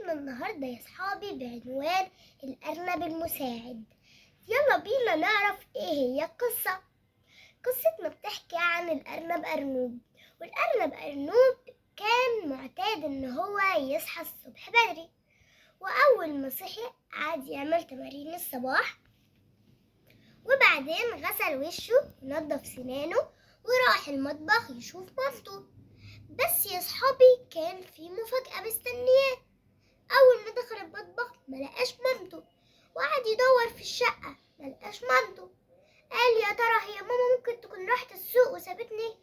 قصتنا النهاردة يا صحابي بعنوان الأرنب المساعد. يلا بينا نعرف ايه هي القصة. قصتنا بتحكي عن الأرنب أرنوب، والأرنب أرنوب كان معتاد ان هو يصحى الصبح بدري، وأول ما صحي قعد يعمل تمارين الصباح، وبعدين غسل وشه ونضف سنانه وراح المطبخ يشوف مامته. بس يا صحابي كان في مفاجأة مستنياه. أول ما دخل المطبخ ملقاش مامته، وقعد يدور في الشقة ملقاش مامته. قال يا ترى هي ماما ممكن تكون راحت السوق وسابتني؟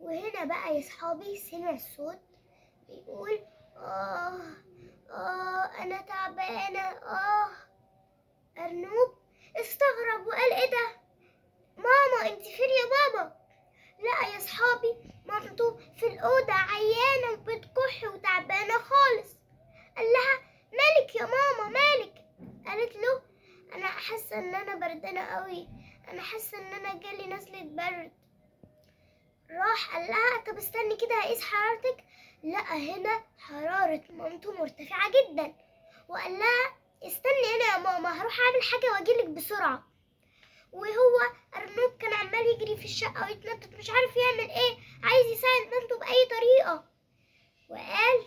وهنا بقى يا صحابي سمع صوت بيقول أنا تعبانة. أرنوب استغرب وقال إيه ده؟ ماما انت فين يا بابا؟ لا يا صحابي، مامته في الأوضة عيانة وبتكح وتعبانة خالص. قال لها مالك يا ماما مالك؟ قالت له أنا حاسة إن أنا بردانة قوي، أنا حاسة إن أنا جالي نزلة برد. راح قال لها طب استني كده هقيس حرارتك. لقى هنا حرارة مامته مرتفعة جدا، وقال لها استني هنا يا ماما هروح أعمل حاجة وأجيلك بسرعة. وهو أرنوب كان عمال يجري في الشقة ويتنطط مش عارف يعمل ايه، عايز يساعد مامته بأي طريقة. وقال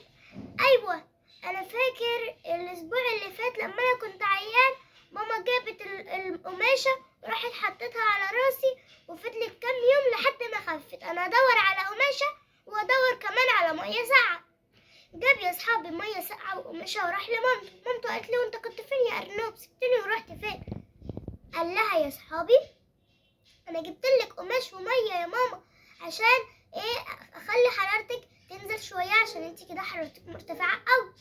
أيوة أنا فاكر الأسبوع اللي فات لما أنا كنت عيان، ماما جابت القماشة وراحت حطتها على راسي وفضلت كام يوم لحد ما خفت. أنا أدور على قماشة وأدور كمان على مية ساقعة. جاب يا أصحابي مية ساقعة وقماشة وراح لمامته. مامته قالت له أنت كنت فين يا أرنوب؟ سبتني ورحت فين؟ قال لها يا صحابي انا جبت لك قماش وميه يا ماما عشان ايه اخلي حرارتك تنزل شويه عشان انت كده حرارتك مرتفعه قوي.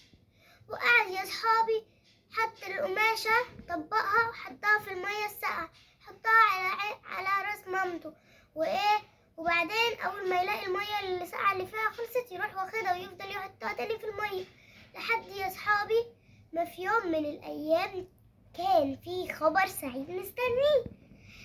وقعد يا صحابي حط القماشه طبقها وحطها في الميه الساقعه، حطها على راس مامته وبعدين اول ما يلاقي الميه الساقعه اللي فيها خلصت يروح واخدها ويفضل يحطها تاني في الميه لحد يا صحابي ما في يوم من الايام كان في خبر سعيد مستنيه.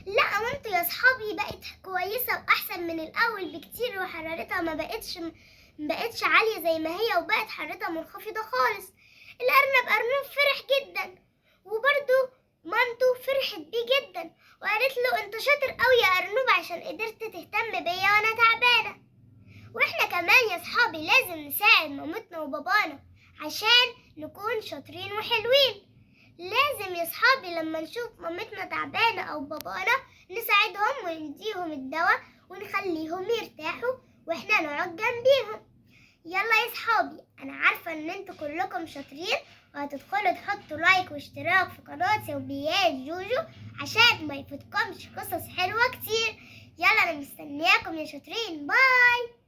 لا مامته يا صحابي بقت كويسة وأحسن من الأول بكتير، وحرارتها ما بقتش عالية زي ما هي، وبقت حرارتها منخفضة خالص. الأرنب أرنوب فرح جدا، وبرضه مامته فرحت بيه جدا وقالت له انت شاطر قوي يا أرنوب عشان قدرت تهتم بيا وأنا تعبانة. واحنا كمان يا صحابي لازم نساعد مامتنا وبابانا عشان نكون شاطرين وحلوين. لازم يا صحابي لما نشوف مامتنا تعبانة أو بابانا نساعدهم ونديهم الدواء ونخليهم يرتاحوا واحنا نقعد جنبيهم. يلا يا صحابي أنا عارفة إن انتوا كلكم شاطرين وهتدخلوا تحطوا لايك واشتراك في قناة سلبيات جوجو عشان ما يفوتكمش قصص حلوة كتير. يلا أنا مستنياكم يا شاطرين. باي.